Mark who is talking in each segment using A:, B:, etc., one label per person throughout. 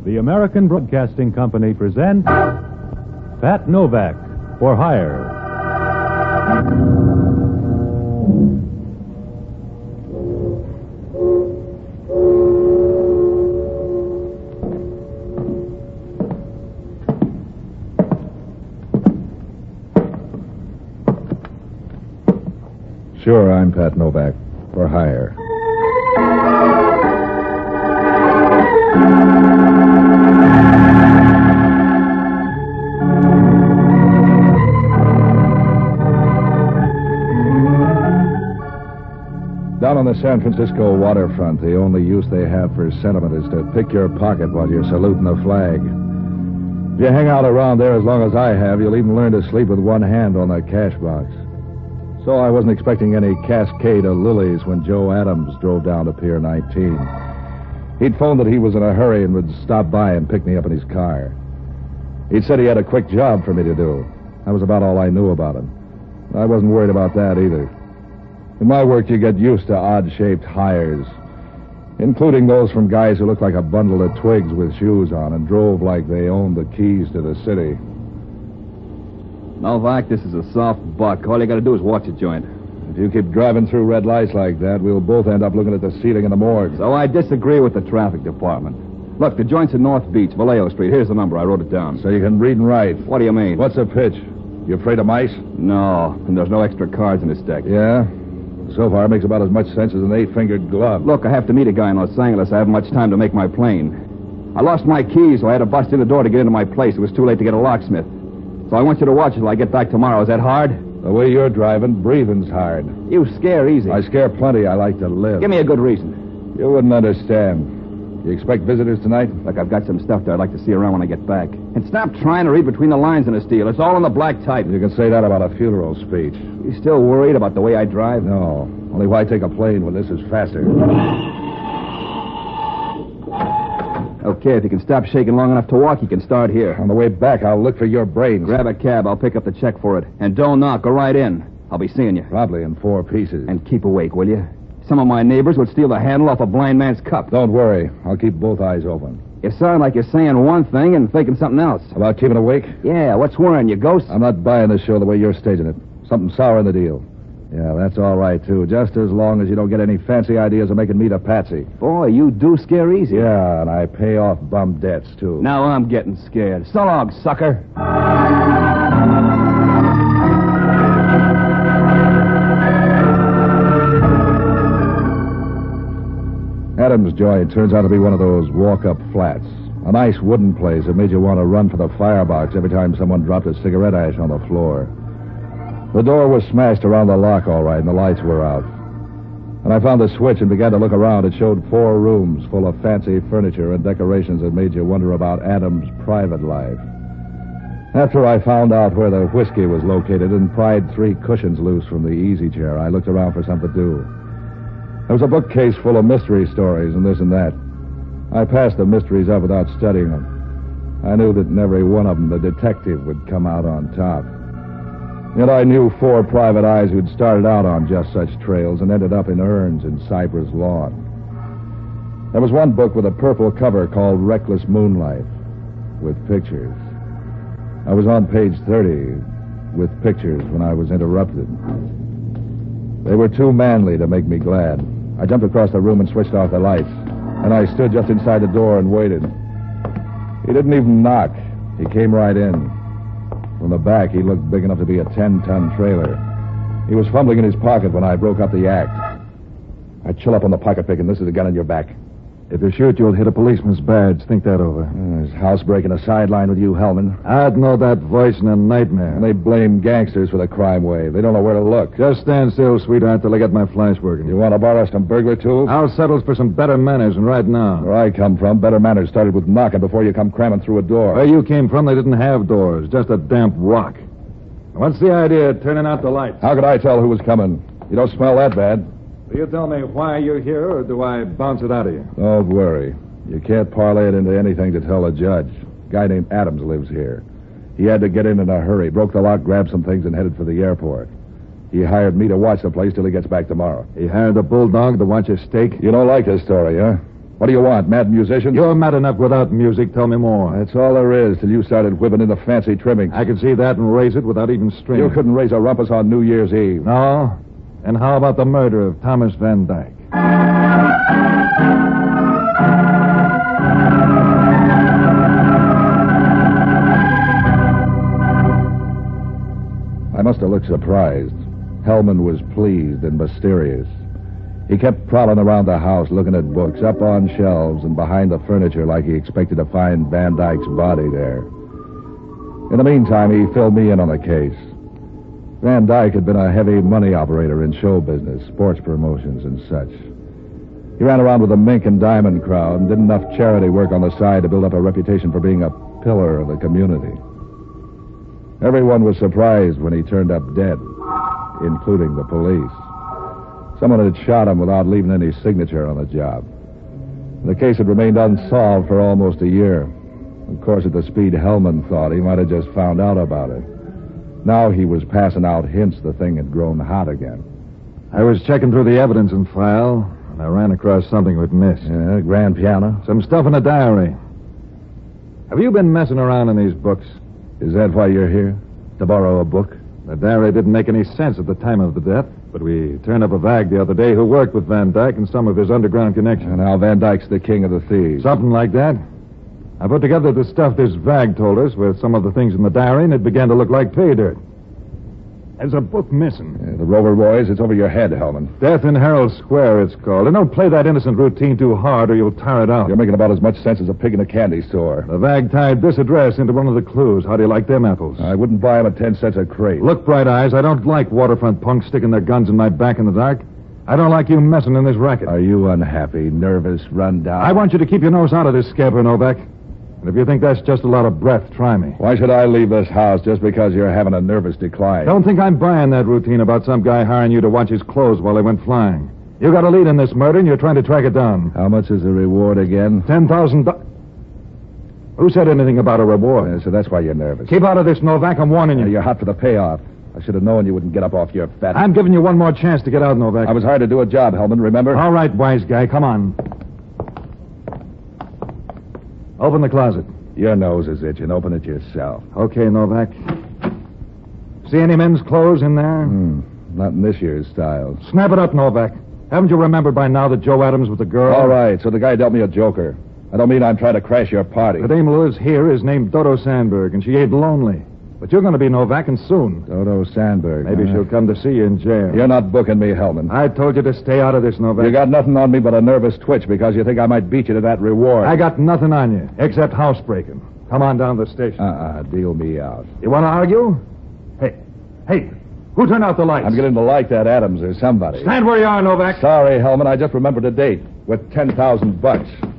A: The American Broadcasting Company presents Pat Novak for Hire.
B: Sure, I'm Pat Novak for hire. Down on the San Francisco waterfront, the only use they have for sentiment is to pick your pocket while you're saluting the flag. If you hang out around there as long as I have, you'll even learn to sleep with one hand on the cash box. So I wasn't expecting any cascade of lilies when Joe Adams drove down to Pier 19. He'd phoned that he was in a hurry and would stop by and pick me up in his car. He'd said he had a quick job for me to do. That was about all I knew about him. I wasn't worried about that either. In my work, you get used to odd-shaped hires, including those from guys who looked like a bundle of twigs with shoes on and drove like they owned the keys to the city.
C: Novak, this is a soft buck. All you got to do is watch a joint.
B: If you keep driving through red lights like that, we'll both end up looking at the ceiling in the morgue.
C: So I disagree with the traffic department. Look, the joint's in North Beach, Vallejo Street. Here's the number. I wrote it down.
B: So you can read and write.
C: What do you mean?
B: What's the pitch? You afraid of mice?
C: No, and there's no extra cards in this deck.
B: Yeah? So far, it makes about as much sense as an 8-fingered glove.
C: Look, I have to meet a guy in Los Angeles. I haven't much time to make my plane. I lost my keys, so I had to bust in the door to get into my place. It was too late to get a locksmith. So I want you to watch till I get back tomorrow. Is that hard?
B: The way you're driving, breathing's hard.
C: You scare easy.
B: I scare plenty. I like to live.
C: Give me a good reason.
B: You wouldn't understand. You expect visitors tonight?
C: Look, I've got some stuff there I'd like to see around when I get back. And stop trying to read between the lines in this deal. It's all in the black type.
B: You can say that about a funeral speech.
C: You still worried about the way I drive?
B: No. Only why take a plane when this is faster?
C: Okay, if you can stop shaking long enough to walk, you can start here.
B: On the way back, I'll look for your brains.
C: Grab a cab. I'll pick up the check for it. And don't knock. Go right in. I'll be seeing you.
B: Probably in 4 pieces.
C: And keep awake, will you? Some of my neighbors would steal the handle off a blind man's cup.
B: Don't worry. I'll keep both eyes open.
C: You sound like you're saying one thing and thinking something else.
B: About keeping awake?
C: Yeah, what's worrying you, ghost?
B: I'm not buying this show the way you're staging it. Something sour in the deal. Yeah, that's all right, too. Just as long as you don't get any fancy ideas of making me the patsy.
C: Boy, you do scare easy.
B: Yeah, and I pay off bum debts, too.
C: Now I'm getting scared. So long, sucker.
B: Adams' joint turns out to be one of those walk-up flats. A nice wooden place that made you want to run for the firebox every time someone dropped a cigarette ash on the floor. The door was smashed around the lock all right, and the lights were out. When I found the switch and began to look around, it showed 4 rooms full of fancy furniture and decorations that made you wonder about Adams' private life. After I found out where the whiskey was located and pried 3 cushions loose from the easy chair, I looked around for something to do. There was a bookcase full of mystery stories and this and that. I passed the mysteries up without studying them. I knew that in every one of them, the detective would come out on top. Yet I knew 4 private eyes who'd started out on just such trails and ended up in urns in Cypress Lawn. There was one book with a purple cover called Reckless Moonlight, with pictures. I was on page 30, with pictures, when I was interrupted. They were too manly to make me glad. I jumped across the room and switched off the lights, and I stood just inside the door and waited. He didn't even knock. He came right in. From the back, he looked big enough to be a 10-ton trailer. He was fumbling in his pocket when I broke up the act. I chill up on the pocket pick, and this is a gun in your back.
D: If you shoot, you'll hit a policeman's badge. Think that over.
B: There's housebreaking a sideline with you, Hellman.
D: I'd know that voice in a nightmare.
B: And they blame gangsters for the crime wave. They don't know where to look.
D: Just stand still, sweetheart, till I get my flash working.
B: You want to borrow some burglar tools?
D: I'll settle for some better manners, and right now.
B: Where I come from, better manners started with knocking before you come cramming through a door.
D: Where you came from, they didn't have doors. Just a damp rock. What's the idea of turning out the lights?
B: How could I tell who was coming? You don't smell that bad.
D: Will you tell me why you're here, or do I bounce it out of you?
B: Don't worry. You can't parlay it into anything to tell a judge. A guy named Adams lives here. He had to get in a hurry, broke the lock, grabbed some things, and headed for the airport. He hired me to watch the place till he gets back tomorrow.
D: He hired a bulldog to watch his steak?
B: You don't like his story, huh? What do you want, mad musicians?
D: You're mad enough without music. Tell me more.
B: That's all there is till you started whipping in the fancy trimmings.
D: I could see that and raise it without even stringing.
B: You couldn't raise a rumpus on New Year's Eve.
D: No? And how about the murder of Thomas Van Dyke?
B: I must have looked surprised. Hellman was pleased and mysterious. He kept prowling around the house looking at books up on shelves and behind the furniture like he expected to find Van Dyke's body there. In the meantime, he filled me in on the case. Van Dyke had been a heavy money operator in show business, sports promotions, and such. He ran around with the mink and diamond crowd and did enough charity work on the side to build up a reputation for being a pillar of the community. Everyone was surprised when he turned up dead, including the police. Someone had shot him without leaving any signature on the job. The case had remained unsolved for almost a year. Of course, at the speed Hellman thought, he might have just found out about it. Now he was passing out hints the thing had grown hot again.
D: I was checking through the evidence and file, and I ran across something we'd missed.
B: Yeah, grand piano.
D: Some stuff in a diary. Have you been messing around in these books?
B: Is that why you're here? To borrow a book?
D: The diary didn't make any sense at the time of the death, but we turned up a vag the other day who worked with Van Dyke and some of his underground connections.
B: And now Van Dyke's the king of the thieves.
D: Something like that. I put together the stuff this vag told us with some of the things in the diary, and it began to look like pay dirt. There's a book missing.
B: Yeah, the Rover Boys, it's over your head, Hellman.
D: Death in Herald Square, it's called. And don't play that innocent routine too hard or you'll tire it out.
B: You're making about as much sense as a pig in a candy store.
D: The vag tied this address into one of the clues. How do you like them apples?
B: I wouldn't buy them at 10 cents a crate.
D: Look, Bright Eyes, I don't like waterfront punks sticking their guns in my back in the dark. I don't like you messing in this racket.
B: Are you unhappy, nervous, run down?
D: I want you to keep your nose out of this scamper, Novak. And if you think that's just a lot of breath, try me.
B: Why should I leave this house just because you're having a nervous decline?
D: Don't think I'm buying that routine about some guy hiring you to watch his clothes while they went flying. You got a lead in this murder, and you're trying to track it down.
B: How much is the reward again?
D: $10,000. Who said anything about a reward?
B: Yeah, so that's why you're nervous.
D: Keep out of this, Novak. I'm warning you.
B: You're hot for the payoff. I should have known you wouldn't get up off your fat...
D: I'm giving you one more chance to get out, Novak.
B: I was hired to do a job, Hellman, remember?
D: All right, wise guy. Come on. Open the closet.
B: Your nose is itching. Open it yourself.
D: Okay, Novak. See any men's clothes in there?
B: Not in this year's style.
D: Snap it up, Novak. Haven't you remembered by now that Joe Adams was the girl?
B: All right, so the guy dealt me a joker. I don't mean I'm trying to crash your party.
D: The dame who lives here is named Dodo Sandberg, and she ain't lonely. But you're going to be Novak, and soon.
B: Dodo Sandberg.
D: Maybe she'll come to see you in jail.
B: You're not booking me, Hellman.
D: I told you to stay out of this, Novak.
B: You got nothing on me but a nervous twitch because you think I might beat you to that reward.
D: I got nothing on you, except housebreaking. Come on down to the station.
B: Deal me out.
D: You want to argue? Hey, who turned out the lights?
B: I'm getting to like that Adams or somebody.
D: Stand where you are, Novak.
B: Sorry, Hellman, I just remembered a date with $10,000.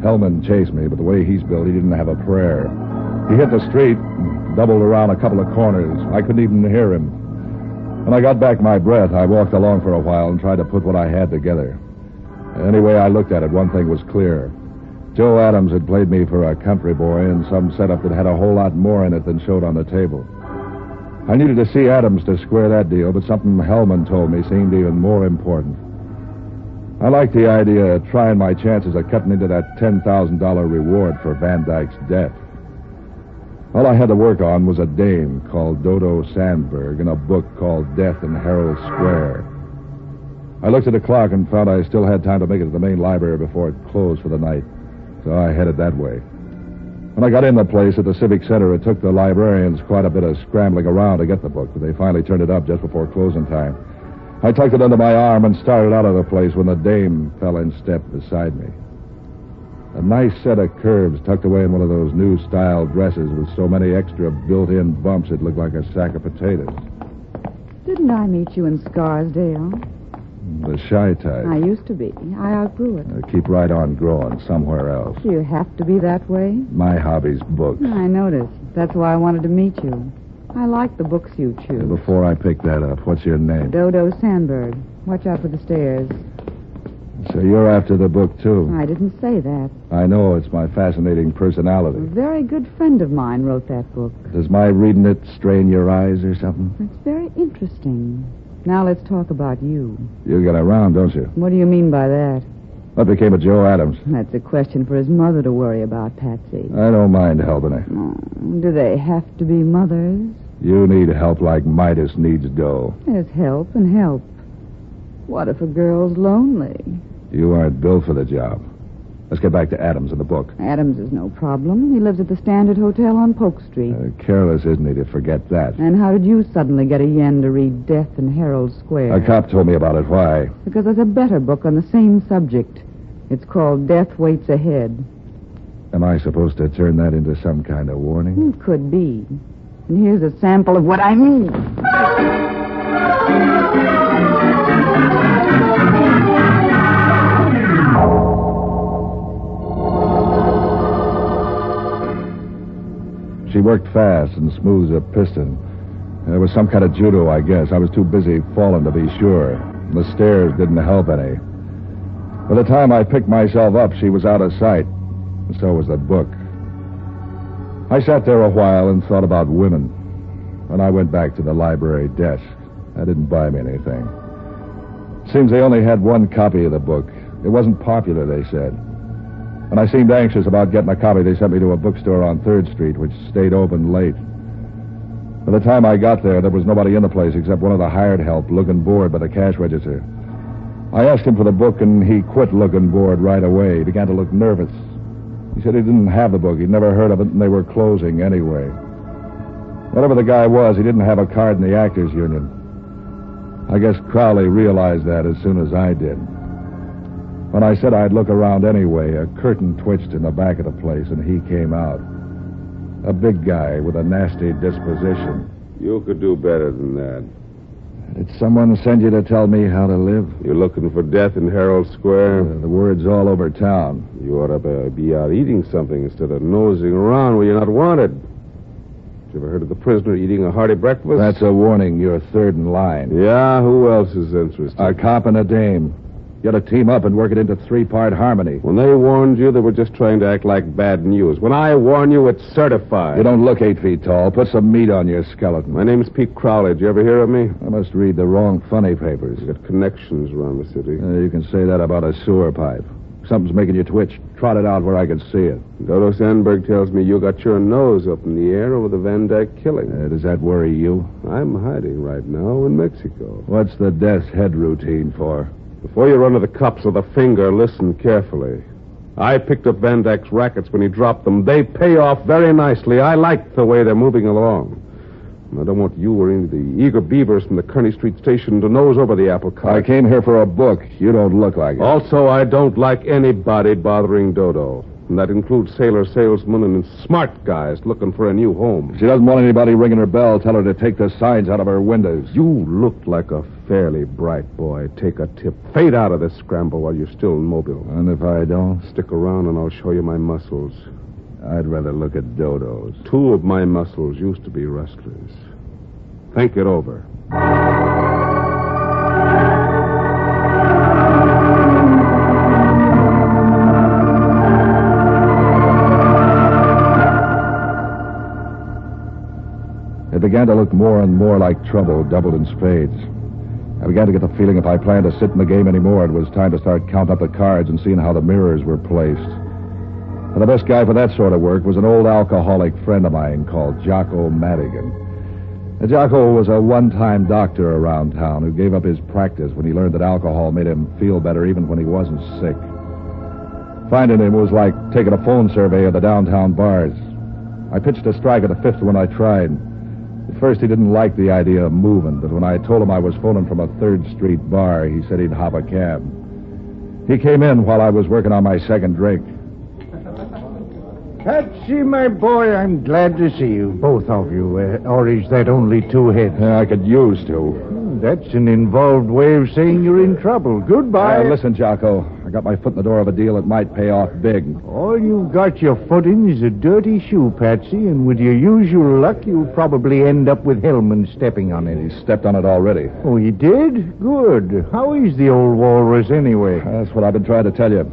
B: Hellman chased me, but the way he's built, he didn't have a prayer. He hit the street, doubled around a couple of corners. I couldn't even hear him. When I got back my breath, I walked along for a while and tried to put what I had together. Any way I looked at it, one thing was clear. Joe Adams had played me for a country boy in some setup that had a whole lot more in it than showed on the table. I needed to see Adams to square that deal, but something Hellman told me seemed even more important. I liked the idea of trying my chances of cutting into that $10,000 reward for Van Dyke's death. All I had to work on was a dame called Dodo Sandberg and a book called Death in Herald Square. I looked at the clock and found I still had time to make it to the main library before it closed for the night, so I headed that way. When I got in the place at the Civic Center, it took the librarians quite a bit of scrambling around to get the book, but they finally turned it up just before closing time. I tucked it under my arm and started out of the place when the dame fell in step beside me. A nice set of curves tucked away in one of those new-style dresses with so many extra built-in bumps it looked like a sack of potatoes.
E: Didn't I meet you in Scarsdale?
B: The shy type.
E: I used to be. I outgrew it.
B: Keep right on growing somewhere else.
E: Do you have to be that way?
B: My hobby's books.
E: I noticed. That's why I wanted to meet you. I like the books you choose.
B: Before I pick that up, what's your name?
E: Dodo Sandberg. Watch out for the stairs.
B: So you're after the book, too.
E: I didn't say that.
B: I know it's my fascinating personality.
E: A very good friend of mine wrote that book.
B: Does my reading it strain your eyes or something?
E: It's very interesting. Now let's talk about you.
B: You get around, don't you?
E: What do you mean by that?
B: What became of Joe Adams?
E: That's a question for his mother to worry about, Patsy.
B: I don't mind helping her.
E: Oh, do they have to be mothers?
B: You need help like Midas needs dough.
E: There's help and help. What if a girl's lonely?
B: You aren't built for the job. Let's get back to Adams and the book.
E: Adams is no problem. He lives at the Standard Hotel on Polk Street.
B: Careless, isn't he, to forget that?
E: And how did you suddenly get a yen to read Death in Herald Square?
B: A cop told me about it. Why?
E: Because there's a better book on the same subject. It's called Death Waits Ahead.
B: Am I supposed to turn that into some kind of warning?
E: It could be. And here's a sample of what I mean.
B: She worked fast and smooth as a piston. There was some kind of judo, I guess. I was too busy falling to be sure. The stairs didn't help any. By the time I picked myself up, she was out of sight. And so was the book. I sat there a while and thought about women. When I went back to the library desk, I didn't buy me anything. Seems they only had one copy of the book. It wasn't popular, they said. When I seemed anxious about getting a copy, they sent me to a bookstore on 3rd Street, which stayed open late. By the time I got there was nobody in the place except one of the hired help looking bored by the cash register. I asked him for the book, and he quit looking bored right away. He began to look nervous. He said he didn't have the book. He'd never heard of it, and they were closing anyway. Whatever the guy was, he didn't have a card in the Actors Union. I guess Crowley realized that as soon as I did. When I said I'd look around anyway, a curtain twitched in the back of the place, and he came out. A big guy with a nasty disposition.
F: You could do better than that.
B: Did someone send you to tell me how to live?
F: You're looking for death in Herald Square?
B: The word's all over town.
F: You ought to be out eating something instead of nosing around where you're not wanted. You ever heard of the prisoner eating a hearty breakfast?
B: That's a warning. You're third in line.
F: Yeah, who else is interested?
B: A cop and a dame. You got to team up and work it into 3-part harmony.
F: When they warned you, they were just trying to act like bad news. When I warn you, it's certified.
B: You don't look 8 feet tall. Put some meat on your skeleton.
F: My name's Pete Crowley. Did you ever hear of me?
B: I must read the wrong funny papers.
F: You got connections around the city.
B: You can say that about a sewer pipe. Something's making you twitch. Trot it out where I can see it.
F: Dodo Sandberg tells me you got your nose up in the air over the Van Dyke killing.
B: Does that worry you?
F: I'm hiding right now in Mexico.
B: What's the death's head routine for?
F: Before you run to the cops with a finger, listen carefully. I picked up Van Dyke's rackets when he dropped them. They pay off very nicely. I like the way they're moving along. And I don't want you or any of the eager beavers from the Kearney Street station to nose over the apple cart.
B: I came here for a book. You don't look like it.
F: Also, I don't like anybody bothering Dodo. And that includes sailor salesmen and smart guys looking for a new home.
B: If she doesn't want anybody ringing her bell, tell her to take the signs out of her windows.
F: You look like a fairly bright boy. Take a tip. Fade out of this scramble while you're still in Mobile.
B: And if I don't?
F: Stick around and I'll show you my muscles.
B: I'd rather look at Dodo's.
F: 2 of my muscles used to be wrestlers. Think it over.
B: It began to look more and more like trouble, doubled in spades. I began to get the feeling if I planned to sit in the game anymore, it was time to start counting up the cards and seeing how the mirrors were placed. And the best guy for that sort of work was an old alcoholic friend of mine called Jocko Madigan. Jocko was a one-time doctor around town who gave up his practice when he learned that alcohol made him feel better even when he wasn't sick. Finding him was like taking a phone survey of the downtown bars. I pitched a strike at the 5th one I tried. At first, he didn't like the idea of moving, but when I told him I was phoning from a 3rd Street bar, he said he'd hop a cab. He came in while I was working on my second drink.
G: Patsy, my boy, I'm glad to see you, both of you. Or is that only 2 heads?
B: I could use to.
G: That's an involved way of saying you're in trouble. Goodbye.
B: Listen, Jocko, I got my foot in the door of a deal that might pay off big.
G: All you've got your foot in is a dirty shoe, Patsy, and with your usual luck, you'll probably end up with Hellman stepping on it.
B: He stepped on it already.
G: Oh, he did? Good. How is the old walrus anyway?
B: That's what I've been trying to tell you.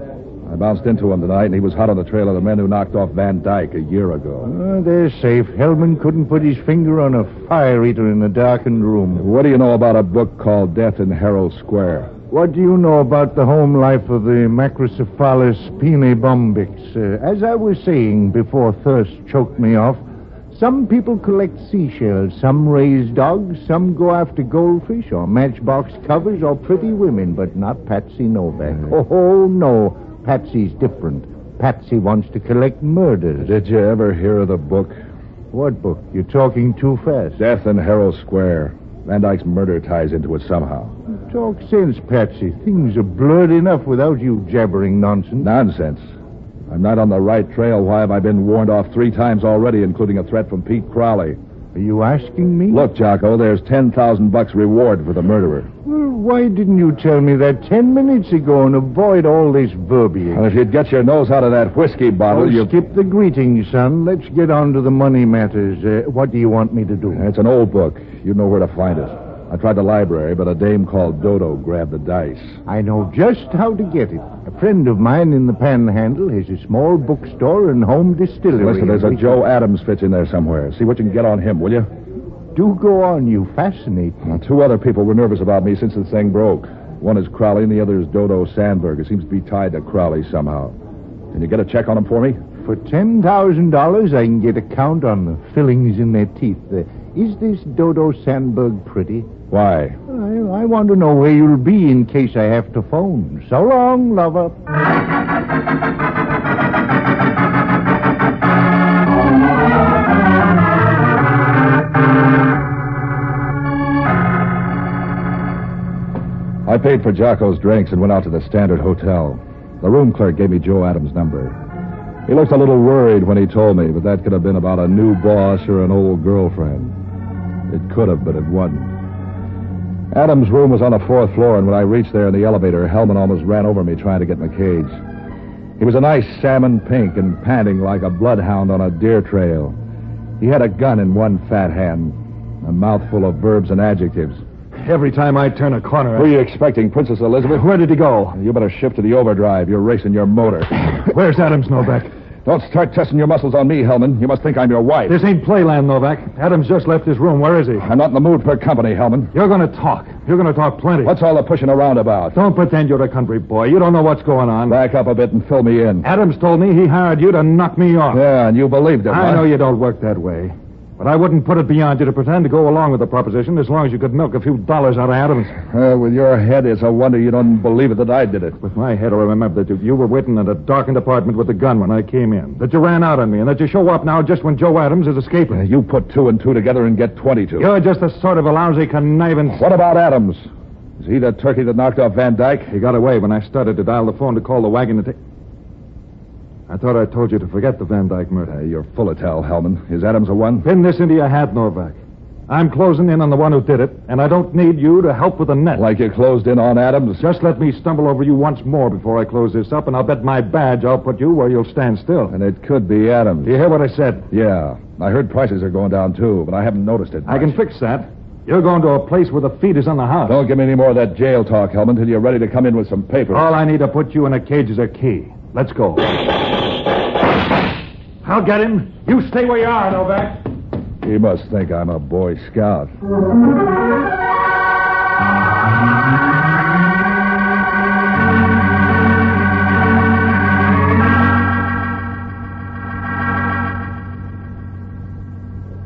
B: I bounced into him tonight, and he was hot on the trail of the men who knocked off Van Dyke a year ago.
G: They're safe. Hellman couldn't put his finger on a fire eater in a darkened room.
B: What do you know about a book called Death in Harrow Square?
G: What do you know about the home life of the Macrocephalus pinebombix? As I was saying before thirst choked me off, some people collect seashells, some raise dogs, some go after goldfish or matchbox covers or pretty women, but not Patsy Novak. Oh, no. Patsy's different. Patsy wants to collect murders.
B: Did you ever hear of the book?
G: What book? You're talking too fast.
B: Death in Harrow Square. Van Dyke's murder ties into it somehow.
G: Talk sense, Patsy. Things are blurred enough without you jabbering nonsense.
B: Nonsense. I'm not on the right trail. Why have I been warned off 3 times already, including a threat from Pete Crowley?
G: Are you asking me?
B: Look, Jocko, there's $10,000 reward for the murderer.
G: Well, why didn't you tell me that 10 minutes ago and avoid all this verbiage?
B: Well, if you'd get your nose out of that whiskey bottle, you...
G: Skip the greetings, son. Let's get on to the money matters. What do you want me to do?
B: It's an old book. You know where to find it. I tried the library, but a dame called Dodo grabbed the dice.
G: I know just how to get it. A friend of mine in the Panhandle has a small bookstore and home distillery.
B: Listen, there's a Joe Adams fits in there somewhere. See what you can get on him, will you?
G: Do go on. You fascinate me.
B: Well, 2 other people were nervous about me since the thing broke. One is Crowley, and the other is Dodo Sandberg. It seems to be tied to Crowley somehow. Can you get a check on him for me?
G: For $10,000, I can get a count on the fillings in their teeth. Is this Dodo Sandberg pretty?
B: Why?
G: I want to know where you'll be in case I have to phone. So long, lover.
B: I paid for Jocko's drinks and went out to the Standard Hotel. The room clerk gave me Joe Adams' number. He looked a little worried when he told me, but that could have been about a new boss or an old girlfriend. It could have, but it wasn't. Adams' room was on the 4th floor, and when I reached there in the elevator, Hellman almost ran over me trying to get in the cage. He was a nice salmon pink and panting like a bloodhound on a deer trail. He had a gun in one fat hand, a mouthful of verbs and adjectives.
D: Every time I turn a corner...
B: Who are you expecting, Princess Elizabeth?
D: Where did he go?
B: You better shift to the overdrive. You're racing your motor.
D: Where's Adams, Novak?
B: Don't start testing your muscles on me, Hellman. You must think I'm your wife.
D: This ain't playland, Novak. Adams just left his room. Where is he?
B: I'm not in the mood for company, Hellman.
D: You're going to talk. You're going to talk plenty.
B: What's all the pushing around about?
D: Don't pretend you're a country boy. You don't know what's going on.
B: Back up a bit and fill me in.
D: Adams told me he hired you to knock me off.
B: Yeah, and you believed it,
D: I
B: huh?
D: know you don't work that way. But I wouldn't put it beyond you to pretend to go along with the proposition as long as you could milk a few dollars out of Adams.
B: With your head, it's a wonder you don't believe it that I did it.
D: With my head, I remember that you were waiting in a darkened apartment with a gun when I came in. That you ran out on me, and that you show up now just when Joe Adams is escaping.
B: You put 2 and 2 together and get 22.
D: You're just a sort of a lousy conniving...
B: What about Adams? Is he the turkey that knocked off Van Dyke?
D: He got away when I started to dial the phone to call the wagon to take... I thought I told you to forget the Van Dyke murder.
B: You're full of tell, Hellman. Is Adams the one?
D: Pin this into your hat, Novak. I'm closing in on the one who did it, and I don't need you to help with the net.
B: Like you closed in on Adams?
D: Just let me stumble over you once more before I close this up, and I'll bet my badge I'll put you where you'll stand still.
B: And it could be Adams.
D: Do you hear what I said?
B: Yeah. I heard prices are going down, too, but I haven't noticed it much.
D: I can fix that. You're going to a place where the feet is on the house.
B: Don't give me any more of that jail talk, Hellman, till you're ready to come in with some papers.
D: All I need to put you in a cage is a key. Let's go. I'll get him. You stay where you are, Novak.
B: He must think I'm a Boy Scout.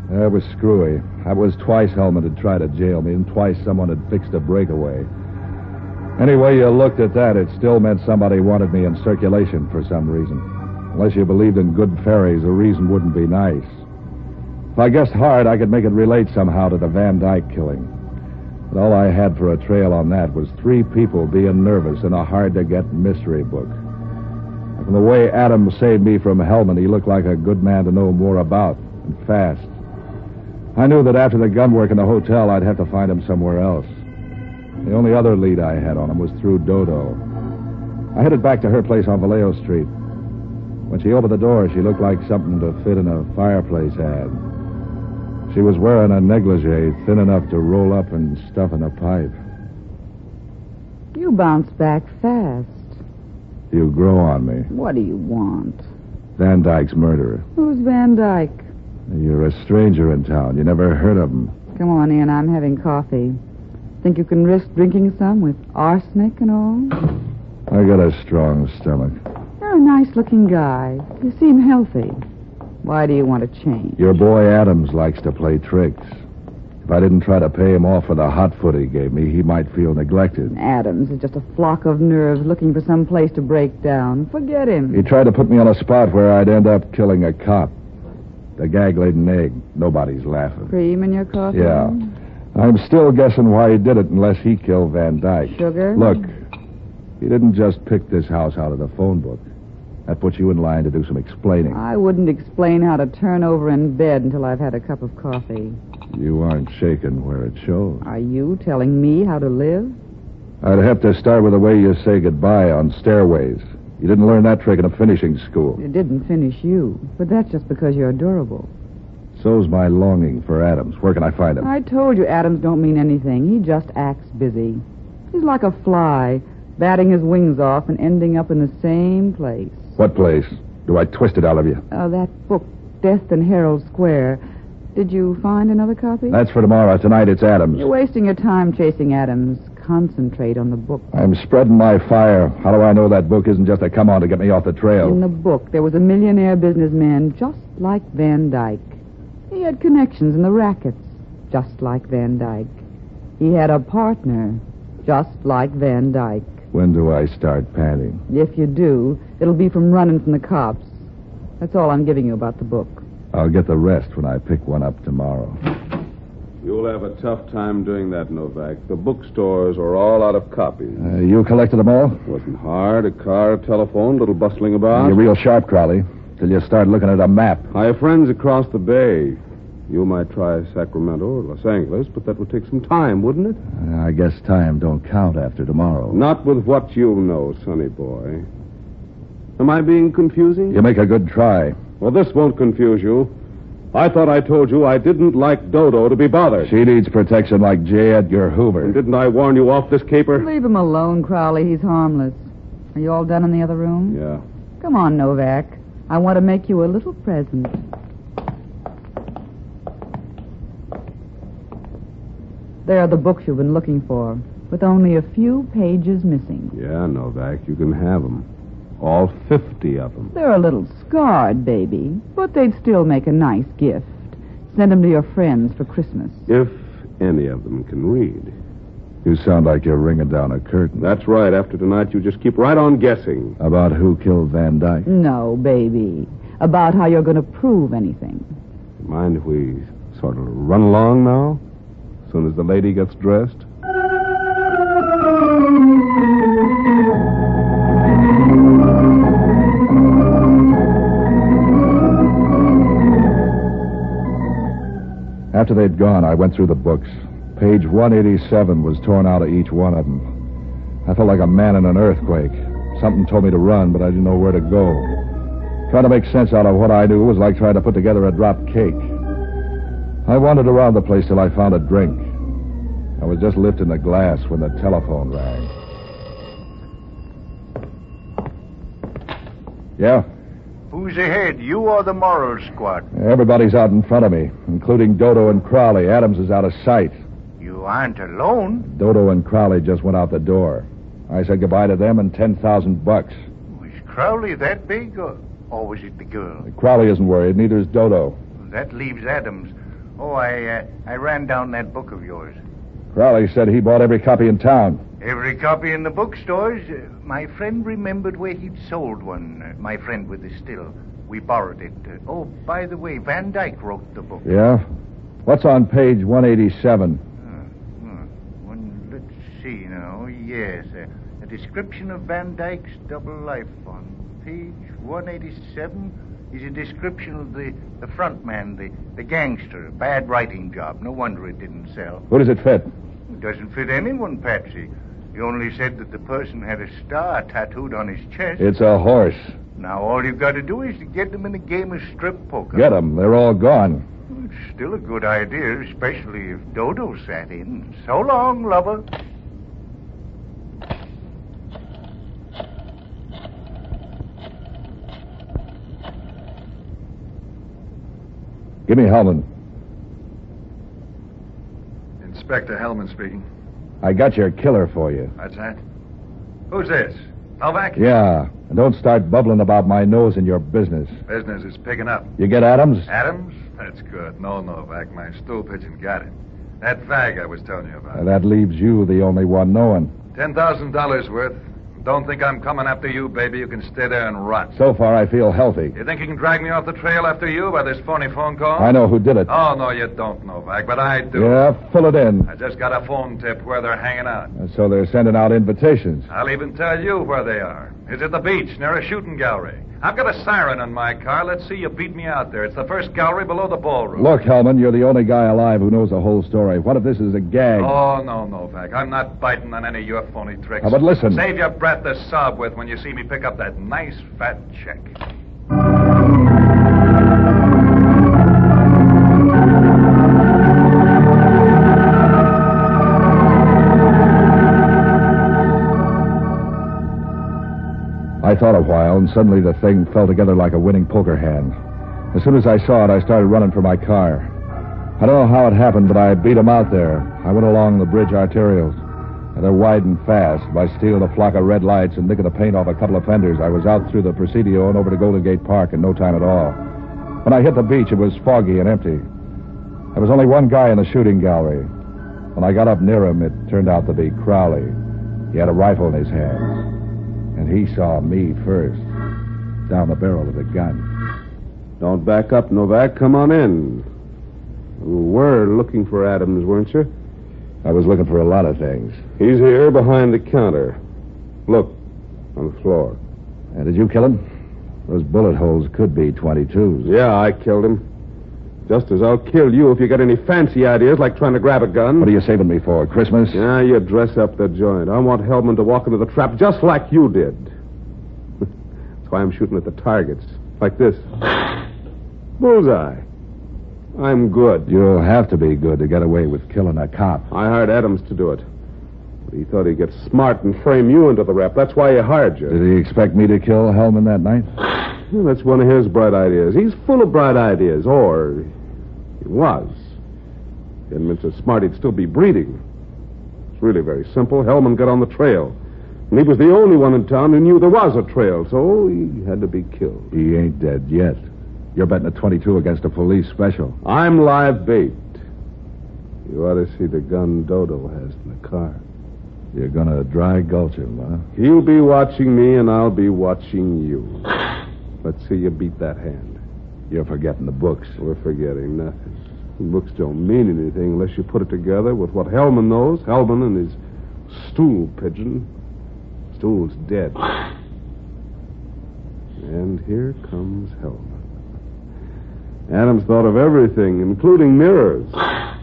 B: That was screwy. That was twice Hellman had tried to jail me, and twice someone had fixed a breakaway. Any way you looked at that, it still meant somebody wanted me in circulation for some reason. Unless you believed in good fairies, the reason wouldn't be nice. If I guessed hard, I could make it relate somehow to the Van Dyke killing. But all I had for a trail on that was 3 people being nervous in a hard-to-get mystery book. And from the way Adams saved me from Hellman, he looked like a good man to know more about, and fast. I knew that after the gun work in the hotel, I'd have to find him somewhere else. The only other lead I had on him was through Dodo. I headed back to her place on Vallejo Street. When she opened the door, she looked like something to fit in a fireplace ad. She was wearing a negligee thin enough to roll up and stuff in a pipe.
E: You bounce back fast.
B: You grow on me.
E: What do you want?
B: Van Dyke's murderer.
E: Who's Van Dyke?
B: You're a stranger in town. You never heard of him.
E: Come on in. I'm having coffee. Think you can risk drinking some with arsenic and all?
B: I got a strong stomach.
E: You're a nice-looking guy. You seem healthy. Why do you want to change?
B: Your boy Adams likes to play tricks. If I didn't try to pay him off for the hot foot he gave me, he might feel neglected.
E: Adams is just a flock of nerves looking for some place to break down. Forget him.
B: He tried to put me on a spot where I'd end up killing a cop. The gag laid an egg. Nobody's laughing.
E: Cream in your coffee?
B: Yeah. I'm still guessing why he did it unless he killed Van Dyke.
E: Sugar?
B: Look, he didn't just pick this house out of the phone book. That puts you in line to do some explaining.
E: I wouldn't explain how to turn over in bed until I've had a cup of coffee.
B: You aren't shaken where it shows.
E: Are you telling me how to live?
B: I'd have to start with the way you say goodbye on stairways. You didn't learn that trick in a finishing school.
E: It didn't finish you, but that's just because you're durable.
B: So's my longing for Adams. Where can I find him?
E: I told you Adams don't mean anything. He just acts busy. He's like a fly, batting his wings off and ending up in the same place.
B: What place? Do I twist it out of you?
E: That book, Death in Herald Square. Did you find another copy?
B: That's for tomorrow. Tonight it's Adams.
E: You're wasting your time chasing Adams. Concentrate on the book.
B: I'm spreading my fire. How do I know that book isn't just a come-on to get me off the trail?
E: In the book, there was a millionaire businessman just like Van Dyke. He had connections in the rackets, just like Van Dyke. He had a partner, just like Van Dyke.
B: When do I start panting?
E: If you do, it'll be from running from the cops. That's all I'm giving you about the book.
B: I'll get the rest when I pick one up tomorrow.
F: You'll have a tough time doing that, Novak. The bookstores are all out of copies.
B: You collected them all?
F: Wasn't hard. A car, a telephone, a little bustling about.
B: You're real sharp, Crowley. Till you start looking at a map.
F: I have friends across the bay. You might try Sacramento or Los Angeles, but that would take some time, wouldn't it?
B: I guess time don't count after tomorrow.
F: Not with what you know, sonny boy. Am I being confusing?
B: You make a good try.
F: Well, this won't confuse you. I thought I told you I didn't like Dodo to be bothered.
B: She needs protection like J. Edgar Hoover.
F: And didn't I warn you off this caper?
E: Leave him alone, Crowley. He's harmless. Are you all done in the other room?
F: Yeah.
E: Come on, Novak. I want to make you a little present. There are the books you've been looking for, with only a few pages missing.
F: Yeah, Novak, you can have them. All 50 of them.
E: They're a little scarred, baby, but they'd still make a nice gift. Send them to your friends for Christmas.
F: If any of them can read.
B: You sound like you're ringing down a curtain.
F: That's right. After tonight, you just keep right on guessing.
B: About who killed Van Dyke?
E: No, baby. About how you're going to prove anything.
F: Mind if we sort of run along now? As soon as the lady gets dressed?
B: After they'd gone, I went through the books. Page 187 was torn out of each one of them. I felt like a man in an earthquake. Something told me to run, but I didn't know where to go. Trying to make sense out of what I knew was like trying to put together a drop cake. I wandered around the place till I found a drink. I was just lifting the glass when the telephone rang. Yeah?
G: Who's ahead, you or the moral squad?
B: Everybody's out in front of me, including Dodo and Crowley. Adams is out of sight.
G: You aren't alone.
B: Dodo and Crowley just went out the door. I said goodbye to them and $10,000.
G: Was Crowley that big, or was it the girl?
B: Crowley isn't worried, neither is Dodo.
G: That leaves Adams. Oh, I ran down that book of yours.
B: Crowley said he bought every copy in town.
G: Every copy in the bookstores. My friend remembered where he'd sold one. My friend with the still. We borrowed it. Oh, by the way, Van Dyke wrote the book.
B: Yeah? What's on page 187?
G: Let's see now. Yes, a description of Van Dyke's double life. On page 187 is a description of the front man, the gangster. A bad writing job. No wonder it didn't sell.
B: Who does it fit?
G: It doesn't fit anyone, Patsy. You only said that the person had a star tattooed on his chest.
B: It's a horse.
G: Now all you've got to do is to get them in a game of strip poker.
B: Get them. They're all gone.
G: It's still a good idea, especially if Dodo sat in. So long, lover.
B: Give me Hellman.
D: Inspector Hellman speaking.
B: I got your killer for you.
D: That's that. Who's this? Novak?
B: Yeah. And don't start bubbling about my nose in your business.
D: Business is picking up.
B: You get Adams?
D: Adams? That's good. No, Novak. My stool pigeon got it. That fag I was telling you about.
B: That leaves you the only one knowing.
D: $10,000 worth. Don't think I'm coming after you, baby. You can stay there and rot.
B: So far, I feel healthy.
D: You think you can drag me off the trail after you by this phony phone call?
B: I know who did it.
D: Oh, no, you don't, Novak, but I do.
B: Yeah, fill it in.
D: I just got a phone tip where they're hanging out.
B: So they're sending out invitations.
D: I'll even tell you where they are. It's at the beach near a shooting gallery. I've got a siren in my car. Let's see you beat me out there. It's the first gallery below the ballroom.
B: Look, Hellman, you're the only guy alive who knows the whole story. What if this is a gag?
D: Oh, no, Novak. I'm not biting on any of your phony tricks.
B: But listen.
D: Save your breath to sob with when you see me pick up that nice fat check.
B: I thought a while, and suddenly the thing fell together like a winning poker hand. As soon as I saw it, I started running for my car. I don't know how it happened, but I beat 'em out there. I went along the bridge arterials. And they're wide and fast. By stealing a flock of red lights and nicking the paint off a couple of fenders, I was out through the Presidio and over to Golden Gate Park in no time at all. When I hit the beach, it was foggy and empty. There was only one guy in the shooting gallery. When I got up near him, it turned out to be Crowley. He had a rifle in his hands. And he saw me first, down the barrel of the gun.
F: Don't back up, Novak. Come on in. You were looking for Adams, weren't you?
B: I was looking for a lot of things.
F: He's here behind the counter. Look, on the floor.
B: And did you kill him? Those bullet holes could be 22s.
F: Yeah, I killed him. Just as I'll kill you if you got any fancy ideas like trying to grab a gun.
B: What are you saving me for, Christmas?
F: Yeah, you dress up the joint. I want Hellman to walk into the trap just like you did. That's why I'm shooting at the targets. Like this. Bullseye. I'm good.
B: You'll have to be good to get away with killing a cop.
F: I hired Adams to do it. But he thought he'd get smart and frame you into the rap. That's why he hired you.
B: Did he expect me to kill Hellman that night?
F: Well, that's one of his bright ideas. He's full of bright ideas. Or he was. He hadn't been so smart he'd still be breeding. It's really very simple. Hellman got on the trail. And he was the only one in town who knew there was a trail, so he had to be killed.
B: He ain't dead yet. You're betting a 22 against a police special.
F: I'm live bait. You ought to see the gun Dodo has in the car.
B: You're gonna dry gulch him, huh?
F: He'll be watching me, and I'll be watching you. Let's see you beat that hand.
B: You're forgetting the books.
F: We're forgetting nothing. The books don't mean anything unless you put it together with what Hellman knows. Hellman and his stool pigeon. Stool's dead. And here comes Hellman. Adams thought of everything, including mirrors.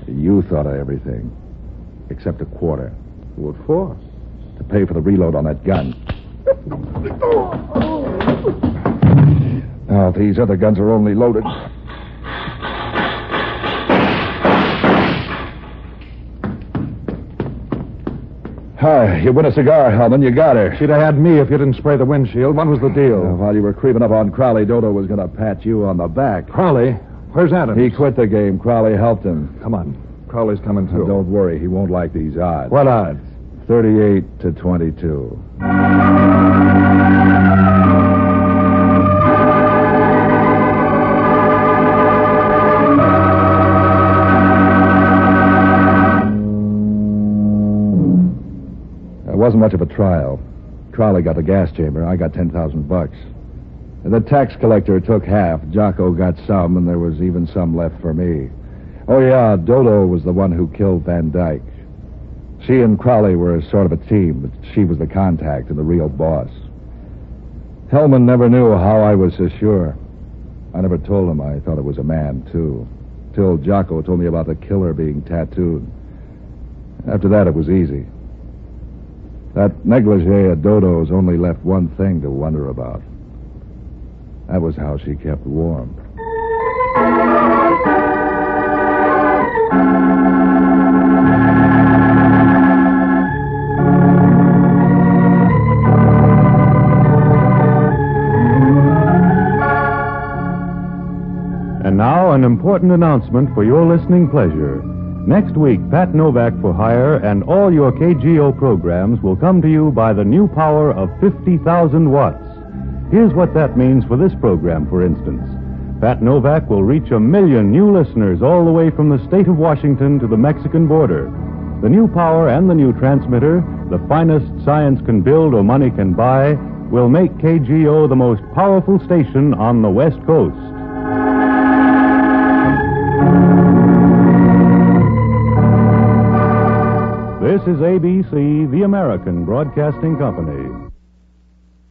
B: You thought of everything. Except a quarter.
F: What for?
B: To pay for the reload on that gun. Now, these other guns are only loaded. Hi, you win a cigar, Hellman. You got her.
D: She'd have had me if you didn't spray the windshield. What was the deal?
B: While you were creeping up on Crowley, Dodo was going to pat you on the back.
D: Crowley? Where's Adams?
B: He quit the game. Crowley helped him.
D: Come on. Crowley's coming, too.
B: Don't worry. He won't like these odds.
D: What odds?
B: 38 to 22. It wasn't much of a trial. Crowley got the gas chamber. I got $10,000. The tax collector took half. Jocko got some, and there was even some left for me. Oh, yeah, Dodo was the one who killed Van Dyke. She and Crowley were sort of a team, but she was the contact and the real boss. Hellman never knew how I was so sure. I never told him I thought it was a man, too, till Jocko told me about the killer being tattooed. After that, it was easy. That negligee of Dodo's only left one thing to wonder about. That was how she kept warm.
A: And now, an important announcement for your listening pleasure. Next week, Pat Novak for Hire and all your KGO programs will come to you by the new power of 50,000 watts. Here's what that means for this program, for instance. Pat Novak will reach 1 million new listeners all the way from the state of Washington to the Mexican border. The new power and the new transmitter, the finest science can build or money can buy, will make KGO the most powerful station on the West Coast. This is ABC, the American Broadcasting Company.